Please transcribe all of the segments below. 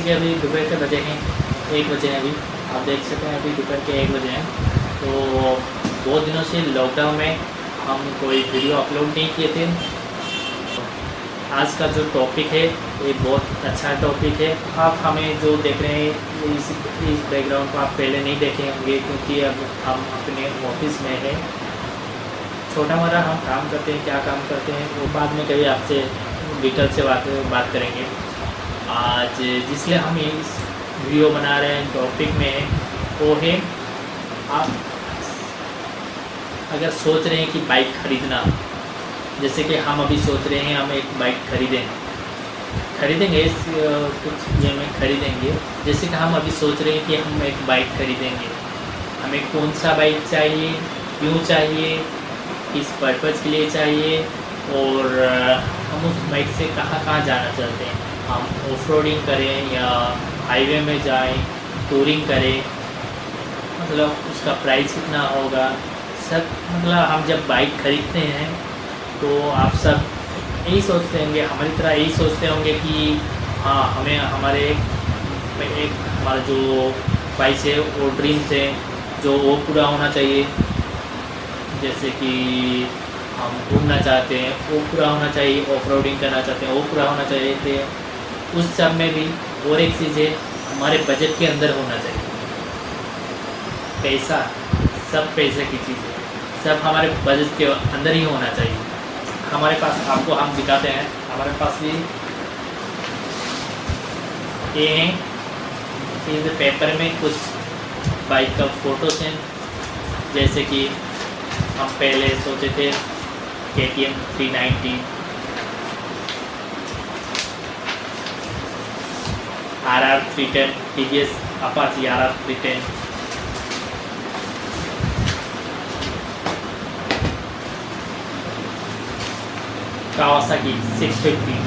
कि अभी दोपहर के बजे हैं 1 बजे हैं अभी, आप देख सकते हैं अभी दोपहर के 1 बजे हैं। तो बहुत दिनों से लॉकडाउन में हम कोई वीडियो अपलोड नहीं किए थे। आज का जो टॉपिक है ये बहुत अच्छा टॉपिक है। आप हमें जो देख रहे हैं इस बैकग्राउंड को आप पहले नहीं देखे होंगे, क्योंकि अब हम अपने ऑफिस में हैं। छोटा मोटा हम काम करते हैं, क्या काम करते हैं वो बाद में कभी आपसे डिटेल से बात करेंगे। आज जिसलिए हम इस वीडियो बना रहे हैं टॉपिक में वो है, आप अगर सोच रहे हैं कि बाइक ख़रीदना, जैसे कि हम अभी सोच रहे हैं हम एक बाइक खरीदेंगे कुछ में खरीदेंगे। जैसे कि हम अभी सोच रहे हैं कि हम एक बाइक खरीदेंगे, हमें कौन सा बाइक चाहिए, क्यों चाहिए, किस पर्पज़ के लिए चाहिए, और हम उस बाइक से कहाँ कहाँ जाना चाहते हैं। हम ऑफ रोडिंग करें या हाईवे में जाएं, टूरिंग करें, मतलब उसका प्राइस कितना होगा सब। मतलब हम जब बाइक खरीदते हैं तो आप सब यही सोचते होंगे, हमारी तरह यही सोचते होंगे कि हाँ हमें हमारे हमारा जो ख्वाहिश है वो ड्रीम्स है जो वो पूरा होना चाहिए। जैसे कि हम घूमना चाहते हैं वो पूरा होना चाहिए, ऑफ रोडिंग करना चाहते हैं वो पूरा होना चाहिए। उस सब में भी और एक चीज़ है, हमारे बजट के अंदर होना चाहिए। पैसा सब पैसे की चीज़ है, सब हमारे बजट के अंदर ही होना चाहिए। हमारे पास आपको हम दिखाते हैं, हमारे पास भी ये हैं, इस पेपर में कुछ बाइक का फोटोज हैं। जैसे कि हम पहले सोचे थे KTM 390, RR 310, TVS Apache RR 310, Kawasaki 650।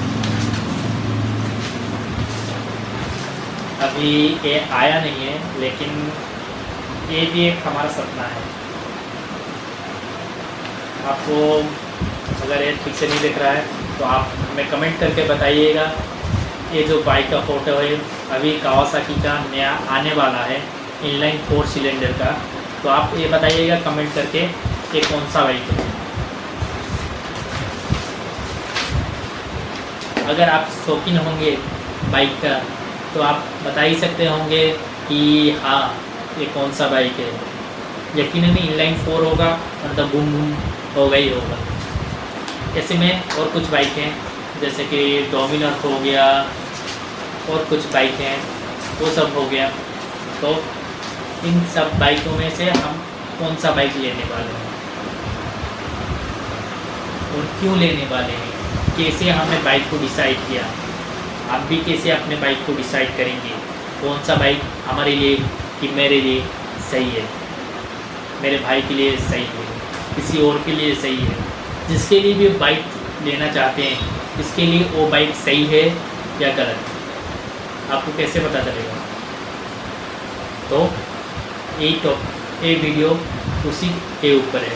अभी ये आया नहीं है, लेकिन ये भी एक हमारा सपना है। आपको अगर ये ठीक से नहीं दिख रहा है तो आप हमें कमेंट करके बताइएगा। ये जो बाइक का फ़ोटो है अभी कावासाकी का नया आने वाला है, इनलाइन 4 सिलेंडर का। तो आप ये बताइएगा कमेंट करके ये कौन सा बाइक है। अगर आप शौकीन होंगे बाइक का तो आप बता ही सकते होंगे कि हाँ ये कौन सा बाइक है। यकीनन इनलाइन 4 होगा, मतलब बूम बूम होगा ही होगा। ऐसे में और कुछ बाइक हैं, जैसे कि डोमिनर हो गया और कुछ बाइक हैं, वो सब हो गया। तो इन सब बाइकों में से हम कौन सा बाइक लेने वाले हैं और क्यों लेने वाले हैं, कैसे हमने बाइक को डिसाइड किया। आप भी कैसे अपने बाइक को डिसाइड करेंगे कौन सा बाइक हमारे लिए कि मेरे लिए सही है, मेरे भाई के लिए सही है, किसी और के लिए सही है। जिसके लिए भी बाइक लेना चाहते हैं इसके लिए वो बाइक सही है या गलत, आपको कैसे पता चलेगा। तो ये वीडियो उसी के ऊपर है।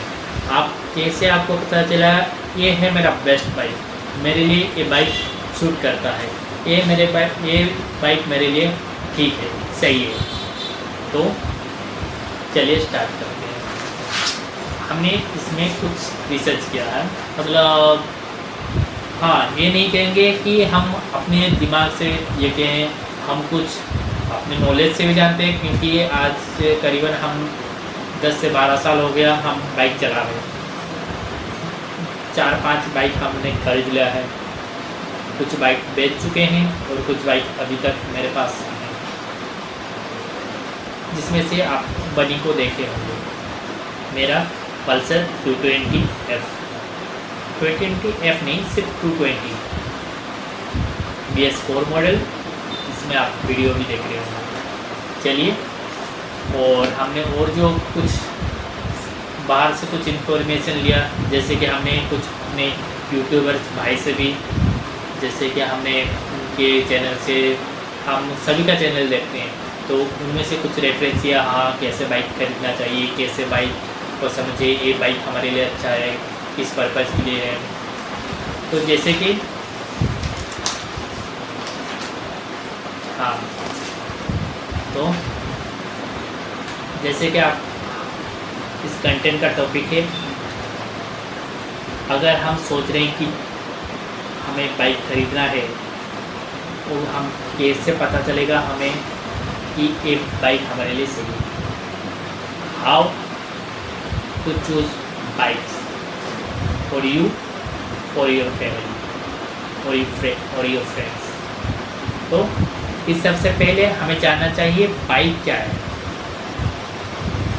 आप कैसे आपको पता चला ये है मेरा बेस्ट बाइक, मेरे लिए ये बाइक सूट करता है, ये बाइक मेरे लिए ठीक है, सही है। तो चलिए स्टार्ट करते हैं। हमने इसमें कुछ रिसर्च किया है, मतलब हाँ ये नहीं कहेंगे कि हम अपने दिमाग से ये कहें, हम कुछ अपने नॉलेज से भी जानते हैं, क्योंकि आज से करीबन हम 10 से 12 साल हो गया हम बाइक चला रहे हैं। 4-5 बाइक हमने खरीद लिया है, कुछ बाइक बेच चुके हैं और कुछ बाइक अभी तक मेरे पास हैं, जिसमें से आप बनी को देखे होंगे। मेरा पल्सर 220F, 220F नहीं सिर्फ 220 BS4 मॉडल, इसमें आप वीडियो भी देख रहे होंगे। चलिए, और हमने और जो कुछ बाहर से कुछ इन्फॉर्मेशन लिया, जैसे कि हमने कुछ अपने यूट्यूबर्स भाई से भी, जैसे कि हमने उनके चैनल से, हम सभी का चैनल देखते हैं, तो उनमें से कुछ रेफरेंस किया, हाँ कैसे बाइक खरीदना चाहिए, कैसे बाइक को समझे, ये बाइक हमारे लिए अच्छा है, किस पर्पज़ के लिए है। तो जैसे कि हाँ, तो जैसे कि आप इस कंटेंट का टॉपिक है, अगर हम सोच रहे हैं कि हमें बाइक खरीदना है तो हम कैसे पता चलेगा हमें कि एक बाइक हमारे लिए सही है। How to choose bikes for you, for your family और योर फ्रेंड्स। तो इस सबसे पहले हमें जानना चाहिए बाइक क्या है,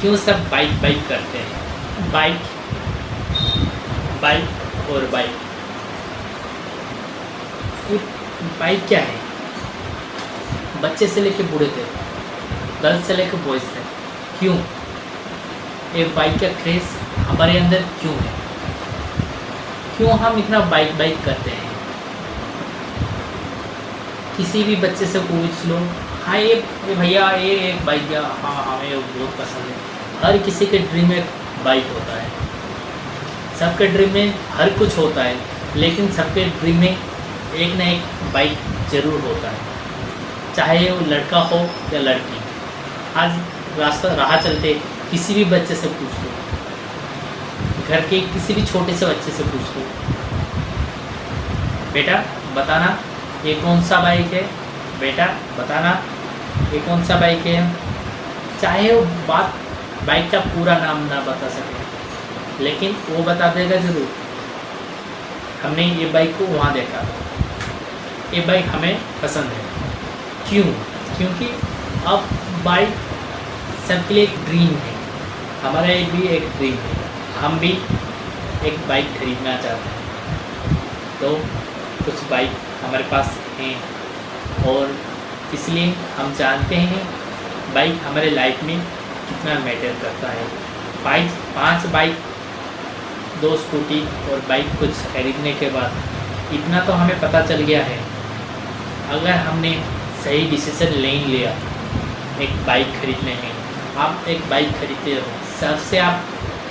क्यों सब बाइक करते हैं। बाइक और बाइक, ये बाइक क्या है? बच्चे से लेके बूढ़े तक, गर्ल्स से लेके बॉयज तक, क्यों ये बाइक का क्रेज़ हमारे अंदर क्यों है? क्यों हम इतना बाइक करते हैं? किसी भी बच्चे से पूछ लो, हाँ ये भैया ये एक बाइक या हाँ हमें बहुत पसंद है। हर किसी के ड्रीम में बाइक होता है, सबके ड्रीम में हर कुछ होता है, लेकिन सबके ड्रीम में एक ना एक बाइक ज़रूर होता है, चाहे वो लड़का हो या लड़की। आज राह चलते किसी भी बच्चे से पूछ लो, घर के किसी भी छोटे से बच्चे से पूछ लो, बेटा बताना ये कौन सा बाइक है, बेटा बताना ये कौन सा बाइक है। चाहे वो बाइक का पूरा नाम ना बता सके, लेकिन वो बता देगा ज़रूर, हमने ये बाइक को वहाँ देखा, ये बाइक हमें पसंद है। क्यों? क्योंकि अब बाइक सबके लिए एक ड्रीम है, हमारा भी एक ड्रीम है, हम भी एक बाइक खरीदना चाहते हैं। तो कुछ बाइक हमारे पास हैं और इसलिए हम जानते हैं बाइक हमारे लाइफ में कितना मैटर करता है। 5 बाइक, 2 स्कूटी और बाइक कुछ खरीदने के बाद इतना तो हमें पता चल गया है, अगर हमने सही डिसीजन ले लिया एक बाइक खरीदने में, आप एक बाइक खरीदते हो, सबसे आप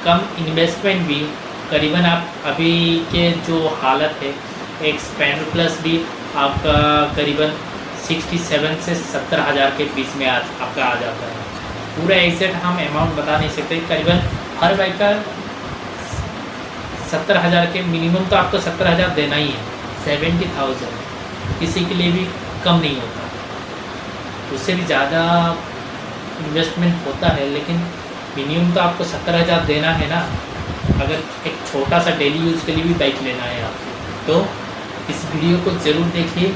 कम इन्वेस्टमेंट भी करीबन आप अभी के जो हालत है एक स्प्लेंडर प्लस भी आपका करीबन 67 से 70 हज़ार के बीच में आज आपका आ जाता है। पूरा एग्जैक्ट हम अमाउंट बता नहीं सकते, करीबन हर बाइक का 70 हज़ार के मिनिमम तो आपको 70 हज़ार देना ही है। 70,000 किसी के लिए भी कम नहीं होता, उससे भी ज़्यादा इन्वेस्टमेंट होता है, लेकिन मिनिमम तो आपको 70 हज़ार देना है ना, अगर एक छोटा सा डेली यूज़ के लिए भी बाइक लेना है आपको। तो इस वीडियो को ज़रूर देखिए,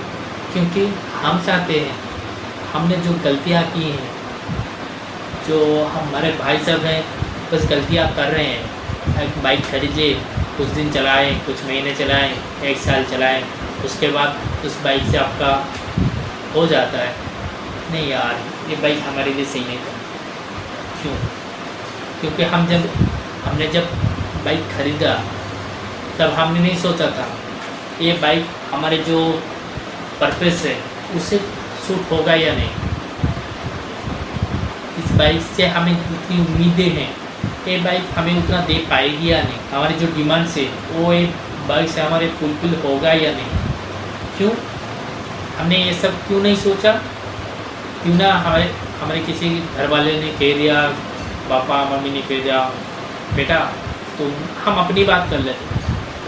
क्योंकि हम चाहते हैं हमने जो गलतियाँ की हैं, जो हमारे भाई साहब हैं बस गलतियाँ कर रहे हैं, एक बाइक खरीद ले, कुछ दिन चलाएं, कुछ महीने चलाएं, 1 साल चलाएं, उसके बाद उस बाइक से आपका हो जाता है नहीं यार ये बाइक हमारे लिए सही नहीं था। क्यों? क्योंकि हमने जब बाइक खरीदा तब हमने नहीं सोचा था ये बाइक हमारे जो पर्पस है उसे सूट होगा या नहीं, इस बाइक से हमें जितनी उम्मीदें हैं ये बाइक हमें उतना दे पाएगी या नहीं, हमारी जो डिमांड्स है वो ये बाइक से हमारे फुलफिल होगा या नहीं। क्यों हमने ये सब क्यों नहीं सोचा? क्यों ना हमारे किसी घर वाले ने कह दिया, पापा मम्मी ने कह दिया बेटा तो हम अपनी बात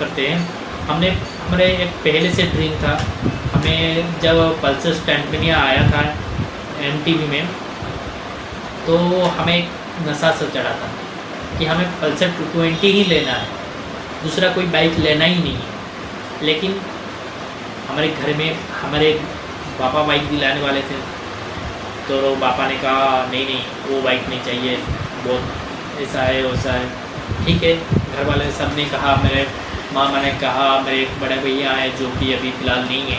करते हैं। हमारे एक पहले से ड्रीम था, हमें जब पल्सर स्टैंडमिनिया आया था MTV में, तो हमें एक नशा सा चढ़ा था कि हमें पल्सर 220 ही लेना है, दूसरा कोई बाइक लेना ही नहीं है। लेकिन हमारे घर में हमारे पापा बाइक दिलाने वाले थे, तो पापा ने कहा नहीं वो बाइक नहीं चाहिए, बहुत ऐसा है वैसा है। ठीक है, घर वाले सब ने कहा, मेरे मामा ने कहा, मेरे एक बड़े भैया हैं जो कि अभी फ़िलहाल नहीं है,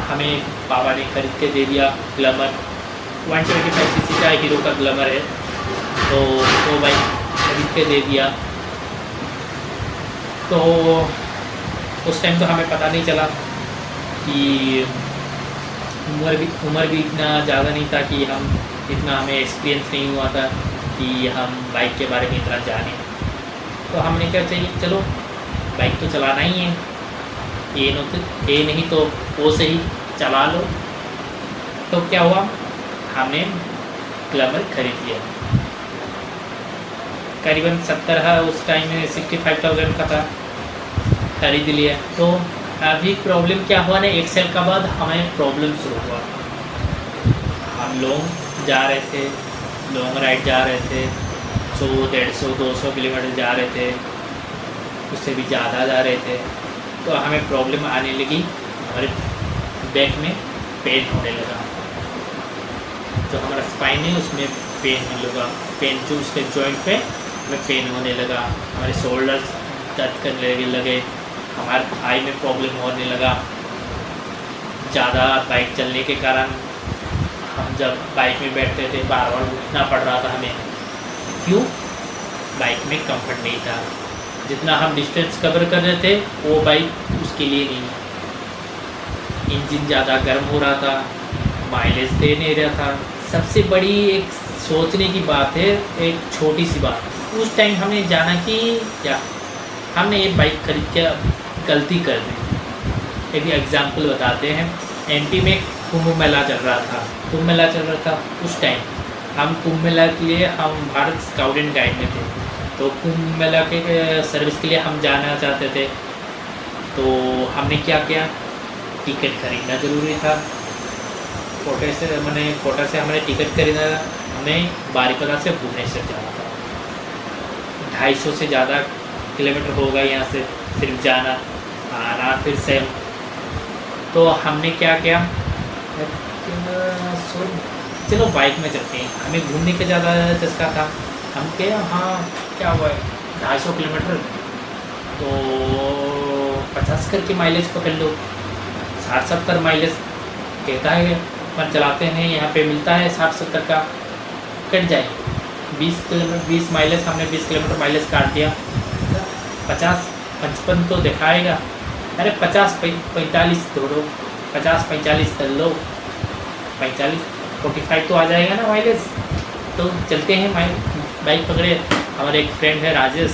हमें पापा ने खरीद के दे दिया ग्लैमर 125 cc का हीरो का ग्लैमर है, तो वो बाइक खरीद के दे दिया। तो उस टाइम तो हमें पता नहीं चला कि उम्र भी इतना ज़्यादा नहीं था कि हमें एक्सपीरियंस नहीं हुआ था कि हम बाइक के बारे में इतना जानें। तो हमने क्या चाहिए, चलो बाइक तो चलाना ही है, ये नहीं तो वो से ही चला लो, तो क्या हुआ, हमने ग्लैमर खरीद लिया। करीबन 70 है उस टाइम में, 65,000 का था, खरीद लिया। तो अभी प्रॉब्लम क्या हुआ ना, 1 साल का बाद हमें प्रॉब्लम शुरू हुआ। हम लॉन्ग जा रहे थे, लॉन्ग राइड जा रहे थे, 100, 150, 200 किलोमीटर जा रहे थे, उससे भी ज़्यादा जा रहे थे। तो हमें प्रॉब्लम आने लगी, हमारे बैक में पेन होने लगा, जो हमारा स्पाइन है उसमें पेन होने लगा, पेन जो उसके जॉइंट पे हमें पेन होने लगा, हमारे शोल्डर्स दर्द करने लगे, हमारे थाई में प्रॉब्लम होने लगा। ज़्यादा बाइक चलने के कारण हम जब बाइक में बैठते थे बार बार उठना पड़ रहा था हमें। क्यों? बाइक में कंफर्ट नहीं था। जितना हम डिस्टेंस कवर कर रहे थे वो बाइक उसके लिए नहीं। इंजन ज़्यादा गर्म हो रहा था, माइलेज दे नहीं रहा था। सबसे बड़ी एक सोचने की बात है, एक छोटी सी बात, उस टाइम हमने जाना कि क्या हमने ये बाइक खरीद के गलती कर दी। एक एग्जाम्पल बताते हैं, एमपी में कुंभ मेला चल रहा था, कुंभ मेला चल रहा था उस टाइम हम कुंभ मेला के लिए हम भारत स्काउट एंड गाइड में थे। तो कुंभ मेला के सर्विस के लिए हम जाना चाहते थे। तो हमने क्या किया, टिकट खरीदना ज़रूरी था। कोटा से हमने टिकट खरीदा, हमें बारीपदा से भुवनेश्वर जाना था। 250 से ज़्यादा किलोमीटर होगा यहाँ से, सिर्फ जाना आना फिर से। तो हमने क्या किया, चलो बाइक में चलते हैं, हमें घूमने का ज़्यादा चस्का था। हम क्या, हाँ क्या हुआ है 250 किलोमीटर तो 50 करके माइलेज पकड़ लो, 60-70 माइलेज कहता है, पर चलाते हैं यहाँ पे मिलता है 60-70 का, कट जाए 20 किलोमीटर 20 माइलेज, हमने 20 किलोमीटर माइलेज काट दिया। 50-55 तो दिखाएगा, अरे 50-45 छोड़ो, 50-45 कर लो, 45-45 तो आ जाएगा ना माइलेज। तो चलते हैं, बाइक पकड़े, हमारे एक फ्रेंड है राजेश,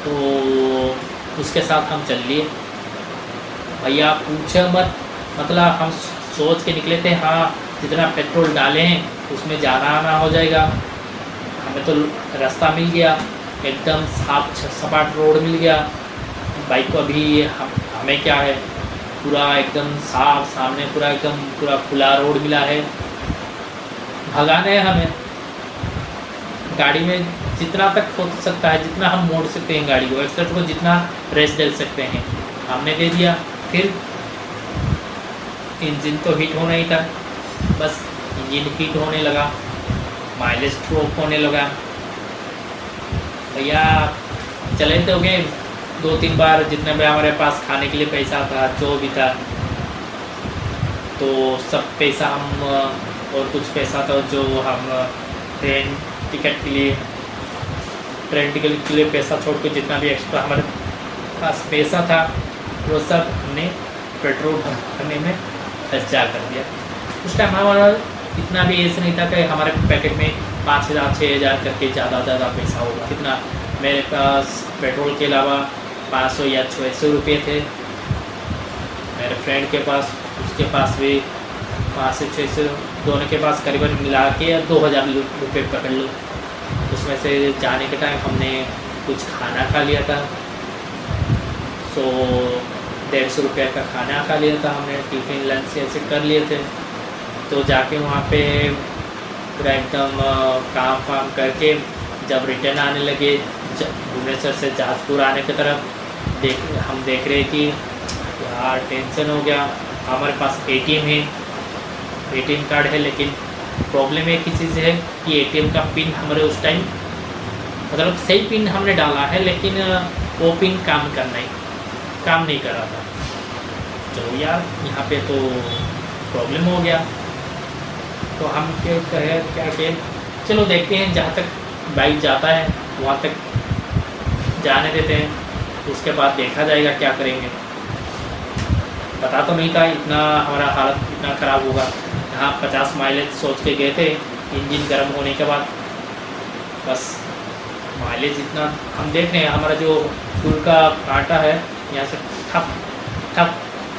तो उसके साथ हम चल लिए। भैया पूछो मत, मतलब हम सोच के निकले थे, हाँ जितना पेट्रोल डालें हैं उसमें जाना आना हो जाएगा। हमें तो रास्ता मिल गया, एकदम साफ सपाट रोड मिल गया। बाइक को अभी हमें क्या है, पूरा एकदम साफ, सामने पूरा एकदम पूरा खुला रोड मिला है। भगाना है हमें, गाड़ी में जितना तक हो सकता है, जितना हम मोड़ सकते हैं गाड़ी को, एक्सलेटर को जितना प्रेस दे सकते हैं हमने दे दिया। फिर इंजन तो हीट होना ही था, बस इंजन हीट होने लगा, माइलेज ड्रॉप होने लगा। भैया चले तो गए 2-3 बार, जितने भी हमारे पास खाने के लिए पैसा था, जो भी था, तो सब पैसा हम, और कुछ पैसा था जो हम ट्रेन टिकट के लिए पैसा छोड़ के जितना भी एक्स्ट्रा हमारे पास पैसा था वो सब हमने पेट्रोल भरने में खर्चा कर दिया। उस टाइम हमारा इतना भी ऐसा नहीं था कि हमारे पैकेट में 5,000-6,000 करके ज़्यादा पैसा होगा। कितना, मेरे पास पेट्रोल के अलावा 500 या 600 रुपये थे। मेरे फ्रेंड के पास, उसके पास भी 500 से 600, दोनों के पास करीबन मिला के 2,000 रुपये पकड़ लो। उसमें से जाने के टाइम हमने कुछ खाना खा लिया था, 150 रुपये का खाना खा लिया था हमने, टिफ़िन लंच ऐसे कर लिए थे। तो जाके वहाँ पे पूरा एकदम काम वाम करके जब रिटर्न आने लगे, भुवनेश्वर से जाजपुर आने की तरफ हम देख रहे कि यार टेंशन हो गया। हमारे पास एटीएम है, एटीएम कार्ड है, लेकिन प्रॉब्लम एक ही चीज़ है कि एटीएम का पिन हमारे उस टाइम, मतलब सही पिन हमने डाला है लेकिन वो पिन काम नहीं कर रहा था। चलो यार यहाँ पे तो प्रॉब्लम हो गया। तो हम क्या कहे, चलो देखते हैं, जहाँ तक बाइक जाता है वहाँ तक जाने देते हैं, उसके बाद देखा जाएगा क्या करेंगे। पता तो नहीं था इतना हमारा हालत इतना ख़राब होगा। यहाँ 50 माइलेज सोच के गए थे, इंजन गर्म होने के बाद बस माइलेज इतना हम देख रहे हैं। हमारा जो फुल का कांटा है यहाँ से ठप ठप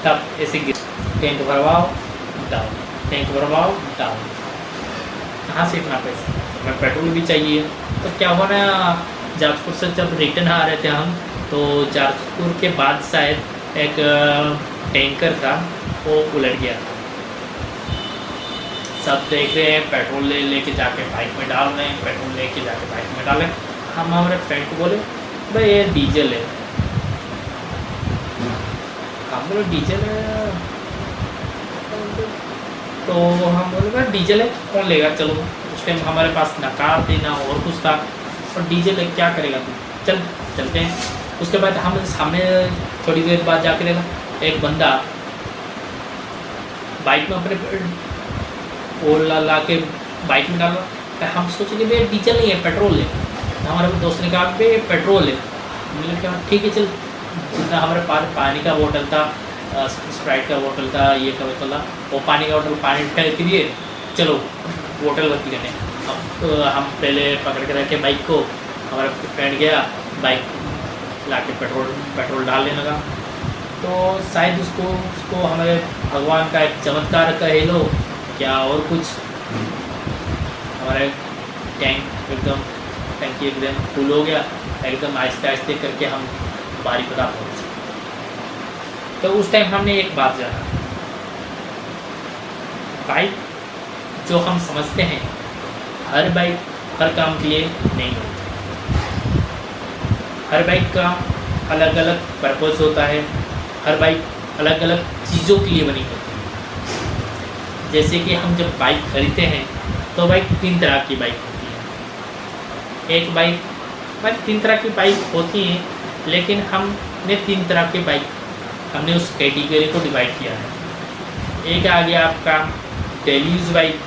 ठप ऐसे टेंट भरवाओ डाउन। टैंक भरवाओ डाउन, कहाँ से इतना पैसा, हमें पेट्रोल भी चाहिए। तो क्या हुआ ना, जाजपुर से जब रिटर्न आ रहे थे हम, तो जाजपुर के बाद शायद एक टैंकर था वो उलट गया था। सब देख रहे हैं, पेट्रोल लेके जाके बाइक में डाल रहे हैं, पेट्रोल लेके जाके बाइक में डालें। हम हमारे फ्रेंड को बोले भाई ये डीजल है, हम बोले डीजल है, तो हम बोले भाई डीजल है कौन लेगा, चलो। उस टाइम हमारे पास ना कार थी ना और कुछ था, और डीजल है क्या करेगा तू, चल चलते हैं। उसके बाद हम सामने थोड़ी देर बाद जाके देखा एक बंदा बाइक में अपने और ला के बाइक में डाला। तो हम सोचे कि भाई डीजल नहीं है पेट्रोल है, तो हमारे दोस्त ने कहा भाई पेट्रोल है। हमने कहा ठीक है चल, जितना हमारे पास पानी का बोतल था, स्प्राइट का बोतल था, ये का बोतल था, वो पानी का बोतल पानी फेंक दिए, चलो बोतल भर्ती करने। अब हम पहले पकड़ के रखे बाइक को, हमारा फ्रेंड गया बाइक ला के पेट्रोल डालने लगा। तो शायद उसको हमारे भगवान का एक चमत्कार कह लो क्या और कुछ, हमारे टैंकी एकदम फुल हो गया, एकदम आहिस्ते आहिस्ते करके हम बारीपदा पहुँचे। तो उस टाइम हमने एक बात जाना, बाइक जो हम समझते हैं हर बाइक हर काम के लिए नहीं होती, हर बाइक का अलग अलग पर्पस होता है, हर बाइक अलग अलग चीज़ों के लिए बनी होती है। जैसे कि हम जब बाइक खरीदते हैं तो बाइक 3 तरह की बाइक होती है। एक बाइक 3 तरह की बाइक होती हैं, लेकिन हमने 3 तरह की बाइक हमने उस कैटेगरी को डिवाइड किया है। एक आ गया आपका डेली यूज बाइक,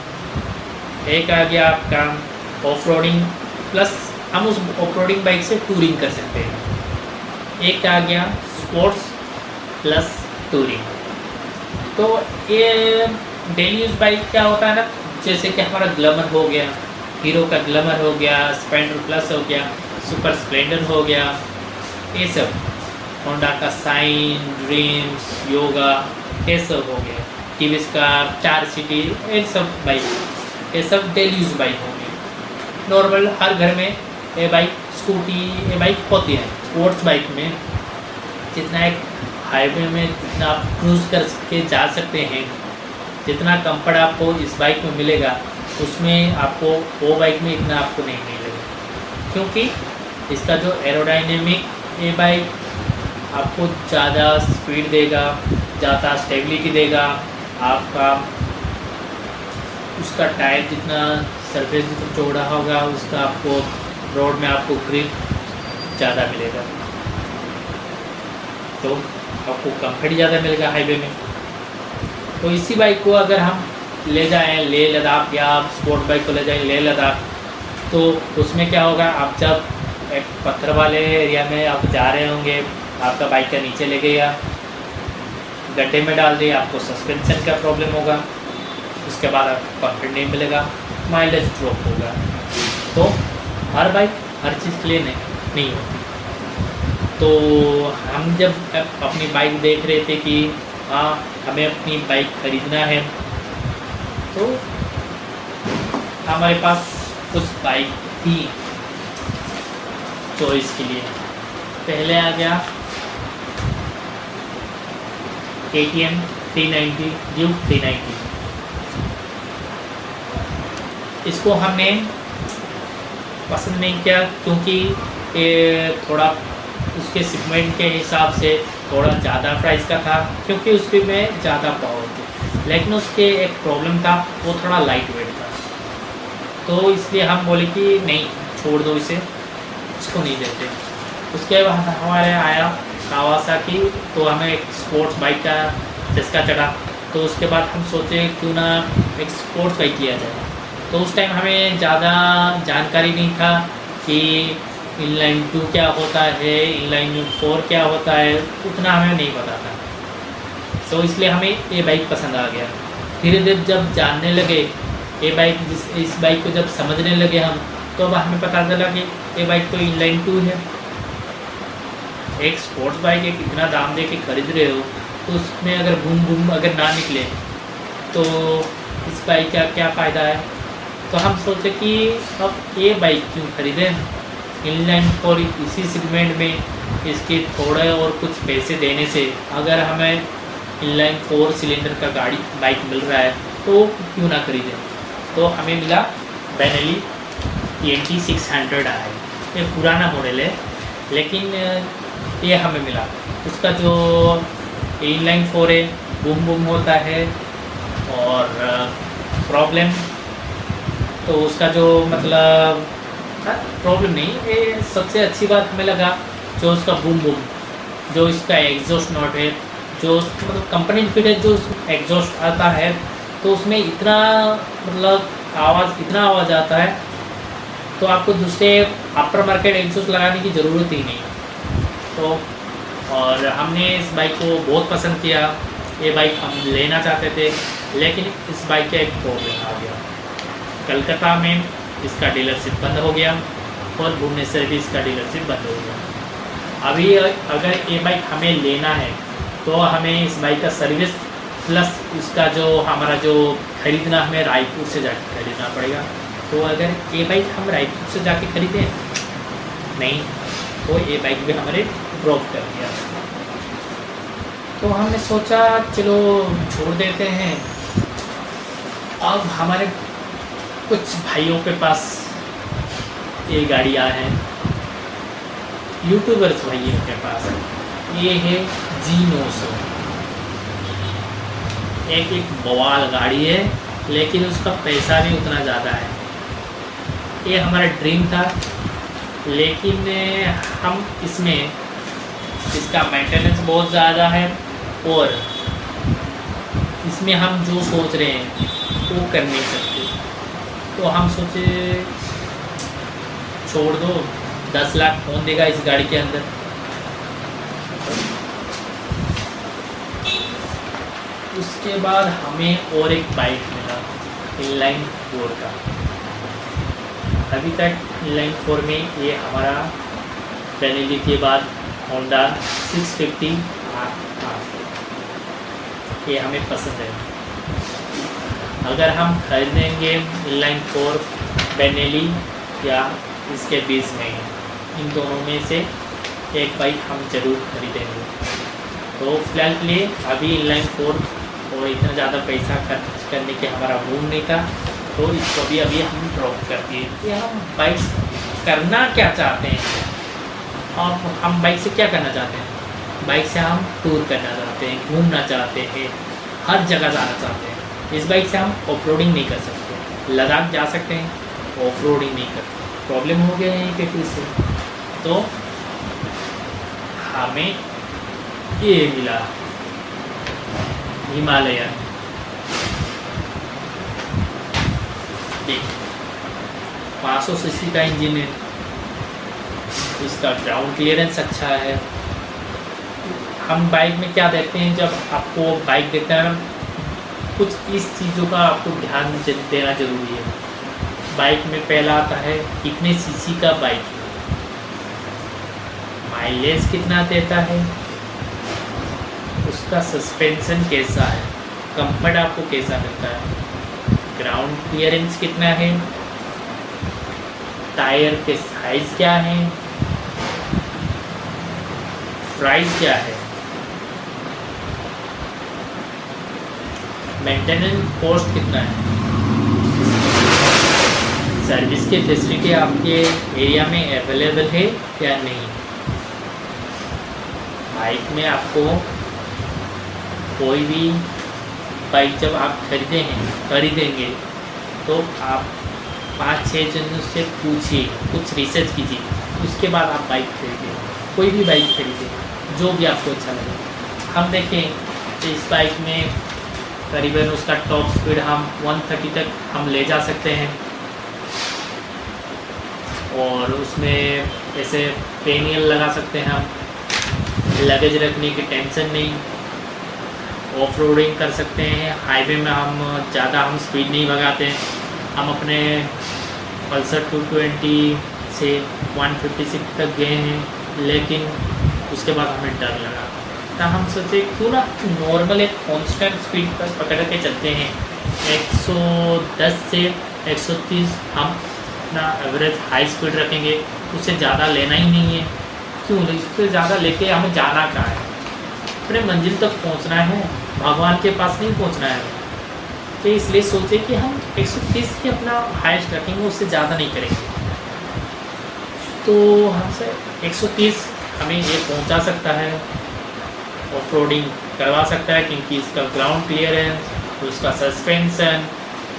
एक आ गया आपका ऑफ रोडिंग, प्लस हम उस ऑफ रोडिंग बाइक से टूरिंग कर सकते हैं। एक आ गया स्पोर्ट्स प्लस टूरिंग। तो ये डेली यूज बाइक क्या होता है ना, जैसे कि हमारा ग्लैमर हो गया, हीरो का ग्लैमर हो गया, स्प्लेंडर प्लस हो गया, सुपर स्प्लेंडर हो गया, ये सब होंडा का साइन, ड्रीम्स, योगा, ये सब हो गया, टीवीएस का 4 सिटी, ये सब बाइक, ये सब डेली यूज बाइक हो गई। नॉर्मल हर घर में ये बाइक, स्कूटी, ये बाइक होती है। स्पोर्ट्स बाइक में जितना एक हाईवे में जितना आप क्रूज करके जा सकते हैं, जितना कंफर्ट आपको इस बाइक में मिलेगा उसमें आपको वो बाइक में इतना आपको नहीं मिलेगा, क्योंकि इसका जो एरोडाइनेमिक ये बाइक आपको ज़्यादा स्पीड देगा, ज़्यादा स्टेबिलिटी देगा, आपका उसका टायर जितना सरफेस जितना चौड़ा होगा उसका आपको रोड में आपको ग्रिप ज़्यादा मिलेगा, तो आपको कंफर्ट ज़्यादा मिलेगा हाईवे में। तो इसी बाइक को अगर हम ले जाएं लेह लद्दाख, या आप स्पोर्ट बाइक को ले जाएं लेह लद्दाख, तो उसमें क्या होगा, आप जब एक पत्थर वाले एरिया में आप जा रहे होंगे, आपका बाइक का नीचे ले गया, गड्ढे में डाल दिया, आपको सस्पेंशन का प्रॉब्लम होगा, उसके बाद आपको कंफर्ट नहीं मिलेगा, माइलेज ड्रॉप होगा। तो हर बाइक हर चीज़ के लिए नहीं होती। तो हम जब अपनी बाइक देख रहे थे कि हाँ हमें अपनी बाइक खरीदना है, तो हमारे पास कुछ बाइक थी चॉइस के लिए। पहले आ गया KTM 390, ड्यूक 390। इसको हमने पसंद नहीं किया क्योंकि ये थोड़ा उसके सेगमेंट के हिसाब से थोड़ा ज़्यादा प्राइस का था, क्योंकि उसके में ज़्यादा पावर थी, लेकिन उसके एक प्रॉब्लम था, वो थोड़ा लाइट वेट था। तो इसलिए हम बोले कि नहीं, छोड़ दो इसे, इसको नहीं देते। उसके बाद हमारे आया कावासाकी, तो हमें एक स्पोर्ट्स बाइक का चस्का चढ़ा। तो उसके बाद हम सोचे क्यों ना एक स्पोर्ट्स बाइक लिया जाए। तो उस टाइम हमें ज़्यादा जानकारी नहीं था कि इनलाइन 2 क्या होता है, इनलाइन 4 क्या होता है, उतना हमें नहीं पता था। तो इसलिए हमें ये बाइक पसंद आ गया। धीरे धीरे जब जानने लगे ये बाइक, इस बाइक को जब समझने लगे हम, तो अब हमें पता चला कि ये बाइक तो इनलाइन 2 है। एक स्पोर्ट्स बाइक एक इतना दाम दे के खरीद रहे हो, तो उसमें अगर घूम अगर ना निकले तो इस बाइक का क्या फ़ायदा है। तो हम सोचे कि अब ये बाइक क्यों खरीदें। इनलाइन 4 इसी सेगमेंट में इसके थोड़े और कुछ पैसे देने से अगर हमें इनलाइन 4 सिलेंडर का गाड़ी बाइक मिल रहा है तो क्यों ना खरीदें। तो हमें मिला बेनेली TNT 600 है। ये पुराना मॉडल है लेकिन ये हमें मिला। उसका जो इनलाइन 4 है बूम बूम होता है और प्रॉब्लम तो उसका जो मतलब प्रॉब्लम नहीं, ये सबसे अच्छी बात हमें लगा जो उसका बूम बूम, जो इसका एग्जॉस्ट नॉट है, जो मतलब कंपनी फिट है, जो एग्जॉस्ट आता है तो उसमें इतना मतलब इतना आवाज़ आता है तो आपको दूसरे आफ्टर मार्केट एग्जॉस्ट लगाने की ज़रूरत ही नहीं। तो और हमने इस बाइक को बहुत पसंद किया। ये बाइक हम लेना चाहते थे लेकिन इस बाइक का एक प्रॉब्लम आ गया। कलकत्ता में इसका डीलरशिप बंद हो गया और भुवनेश्वर भी इसका डीलरशिप बंद हो गया। अभी अगर ये बाइक हमें लेना है तो हमें इस बाइक का सर्विस प्लस इसका जो हमारा जो खरीदना हमें रायपुर से जाके खरीदना पड़ेगा। तो अगर ये बाइक हम रायपुर से जाके खरीदें नहीं तो ये बाइक भी हमारे ड्रॉप कर दिया। तो हमने सोचा चलो छोड़ देते हैं। अब हमारे कुछ भाइयों के पास ये गाड़ियाँ हैं, यूट्यूबर्स भाइयों के पास। ये है G900, एक बवाल गाड़ी है लेकिन उसका पैसा भी उतना ज़्यादा है। ये हमारा ड्रीम था लेकिन हम इसका मेंटेनेंस बहुत ज़्यादा है और इसमें हम जो सोच रहे हैं वो कर नहीं सकते। तो हम सोचे छोड़ दो, 10 लाख कौन देगा इस गाड़ी के अंदर। उसके बाद हमें और एक बाइक मिला इनलाइन 4 का। अभी तक इनलाइन 4 में ये हमारा बेनेली के बाद होंडा 650 ये हमें पसंद है। अगर हम खरीदेंगे इनलाइन 4 बेनेली या इसके बीच में, इन दोनों में से एक बाइक हम ज़रूर खरीदेंगे। तो फिलहाल के लिए अभी इनलाइन 4 और इतना ज़्यादा पैसा खर्च करने के हमारा मूड नहीं था तो इसको भी अभी हम ड्रॉप कर दिए कि हम बाइक करना क्या चाहते हैं। और हम बाइक से क्या करना चाहते हैं, बाइक से हम टूर करना चाहते हैं, घूमना चाहते हैं, हर जगह जाना चाहते हैं। इस बाइक से हम ऑफ रोडिंग नहीं कर सकते, लद्दाख जा सकते हैं, ऑफ रोडिंग नहीं कर सकते, प्रॉब्लम हो गया है कि फिर से। तो हमें ये मिला हिमालयन। देख 500 सीसी का इंजन है, इसका ग्राउंड क्लियरेंस अच्छा है। हम बाइक में क्या देखते हैं, जब आपको बाइक देखते हैं कुछ इस चीज़ों का आपको ध्यान देना ज़रूरी है। बाइक में पहला आता है कितने सीसी का बाइक है, माइलेज कितना देता है, उसका सस्पेंशन कैसा है, कंफर्ट आपको कैसा मिलता है, ग्राउंड क्लियरेंस कितना है, टायर के साइज़ क्या है, प्राइस क्या है, मेंटेनेंस कॉस्ट कितना है, सर्विस की फैसिलिटी आपके एरिया में अवेलेबल है या नहीं। बाइक में आपको कोई भी बाइक जब आप खरीदेंगे तो आप 5-6 जनों से पूछिए, कुछ रिसर्च कीजिए, उसके बाद आप बाइक खरीदिए। कोई भी बाइक खरीदिए जो भी आपको अच्छा लगे। हम देखें तो इस बाइक में करीबन उसका टॉप स्पीड हम 130 तक हम ले जा सकते हैं और उसमें ऐसे पेनियल लगा सकते हैं हम, लगेज रखने की टेंशन नहीं, ऑफ रोडिंग कर सकते हैं। हाईवे में हम ज़्यादा स्पीड नहीं भगाते हैं, हम अपने पल्सर 220 से 156 तक गए हैं लेकिन उसके बाद हमें डर लगा। तो हम सोचे क्यों ना नॉर्मल एक कांस्टेंट स्पीड पर पकड़ के चलते हैं 110 से 130 हम अपना एवरेज हाई स्पीड रखेंगे, उससे ज़्यादा लेना ही नहीं है। क्यों? इससे ज़्यादा लेके हमें जाना कहाँ है? अपने मंजिल तक पहुंचना है, भगवान के पास नहीं पहुंचना है। तो इसलिए सोचे कि हम 130 ही अपना हाईएस्ट रखेंगे, उससे ज़्यादा नहीं करेंगे। तो हमसे 130 हमें ये पहुंचा सकता है, ऑफ रोडिंग करवा सकता है, क्योंकि इसका ग्राउंड क्लियरेंस, उसका सस्पेंसन,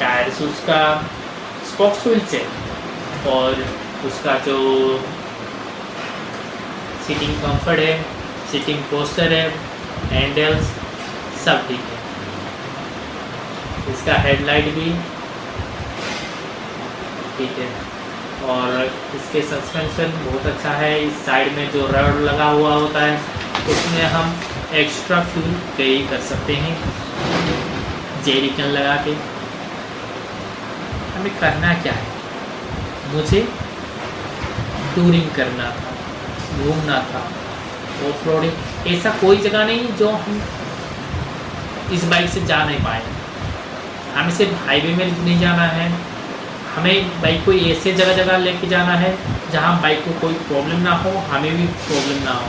टायर्स उसका स्पोक्स व्हील्स है, और उसका जो सीटिंग कंफर्ट है, सीटिंग पोस्चर है, हैंडल्स सब ठीक है। इसका हेडलाइट भी ठीक है, और इसके सस्पेंशन बहुत अच्छा है। इस साइड में जो रड लगा हुआ होता है उसमें हम एक्स्ट्रा फ्यूल कैरी कर सकते हैं जेरिकन लगा के। हमें करना क्या है? मुझे टूरिंग करना था, घूमना था, ऑफ रोडिंग। ऐसा कोई जगह नहीं जो हम इस बाइक से जा नहीं पाए। हमें सिर्फ हाईवे में नहीं जाना है, हमें बाइक को ऐसे जगह जगह लेके जाना है जहाँ बाइक को कोई प्रॉब्लम ना हो, हमें भी प्रॉब्लम ना हो।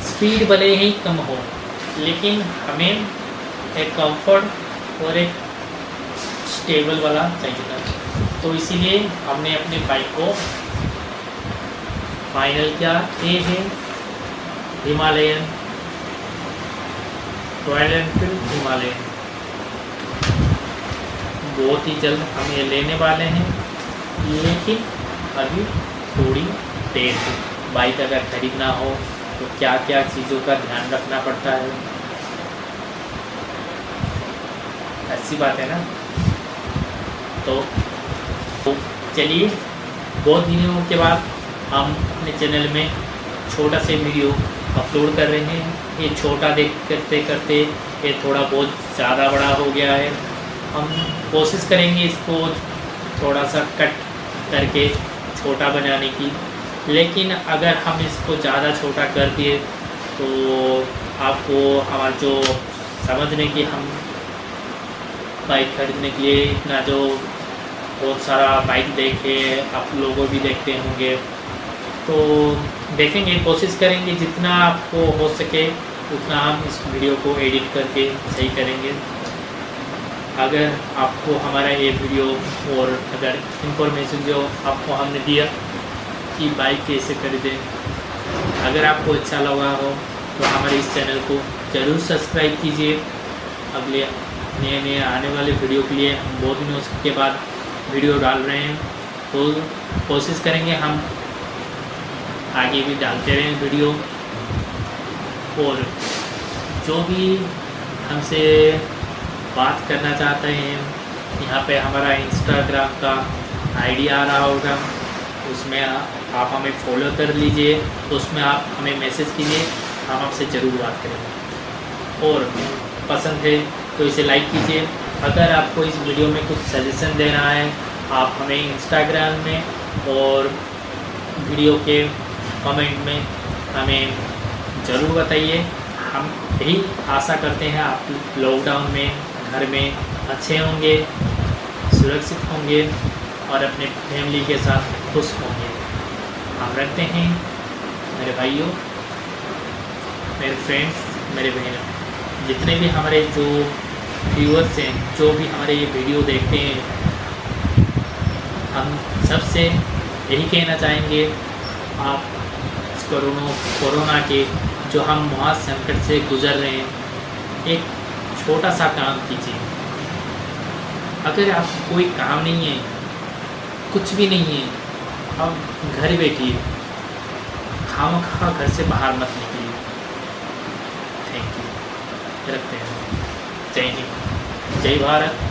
स्पीड भले ही कम हो, लेकिन हमें एक कंफर्ट और एक स्टेबल वाला चाहिए था। तो इसीलिए हमने अपने बाइक को फाइनल किया। ये है हिमालयन, रॉयल एनफील्ड हिमालयन। बहुत ही जल्द हम ये लेने वाले हैं, लेकिन अभी थोड़ी देर है। बाइक अगर खरीदना हो तो क्या क्या चीज़ों का ध्यान रखना पड़ता है, ऐसी बात है ना। तो चलिए, बहुत दिनों के बाद हम अपने चैनल में छोटा से वीडियो अपलोड कर रहे हैं। ये छोटा देख करते करते ये थोड़ा बहुत ज़्यादा बड़ा हो गया है। हम कोशिश करेंगे इसको थोड़ा सा कट करके छोटा बनाने की, लेकिन अगर हम इसको ज़्यादा छोटा कर दिए तो आपको हमारा जो समझने की हम बाइक खरीदने के लिए इतना जो बहुत सारा बाइक देखे, आप लोगों भी देखते होंगे, तो देखेंगे, कोशिश करेंगे जितना आपको हो सके उतना हम इस वीडियो को एडिट करके सही करेंगे। अगर आपको हमारा ये वीडियो और अगर इंफॉर्मेशन जो आपको हमने दिया कि बाइक कैसे खरीदें, अगर आपको अच्छा लगा हो तो हमारे इस चैनल को ज़रूर सब्सक्राइब कीजिए। अगले नए नए आने वाले वीडियो के लिए हम बहुत दिनों के बाद वीडियो डाल रहे हैं, तो कोशिश करेंगे हम आगे भी डालते रहें वीडियो। और जो भी हमसे बात करना चाहते हैं, यहाँ पे हमारा इंस्टाग्राम का आईडी आ रहा होगा, उसमें आप हमें फॉलो कर लीजिए, उसमें आप हमें मैसेज कीजिए, हम आपसे ज़रूर बात करेंगे। और पसंद है तो इसे लाइक कीजिए। अगर आपको इस वीडियो में कुछ सजेशन देना है, आप हमें इंस्टाग्राम में और वीडियो के कमेंट में हमें ज़रूर बताइए। हम यही आशा करते हैं आप लॉकडाउन में घर में अच्छे होंगे, सुरक्षित होंगे और अपने फैमिली के साथ खुश होंगे। हम रखते हैं मेरे भाइयों, मेरे फ्रेंड्स, मेरे बहनों, जितने भी हमारे जो व्यूअर्स हैं, जो भी हमारे ये वीडियो देखते हैं, हम सबसे यही कहना चाहेंगे, आप इस कोरोना के जो हम महासंकट से गुजर रहे हैं, एक छोटा सा काम कीजिए। अगर आपको कोई काम नहीं है, कुछ भी नहीं है, आप घर बैठिए, खामखा घर से बाहर मत निकलिए। Thank you. रखते हैं। जय हिंद, जय भारत।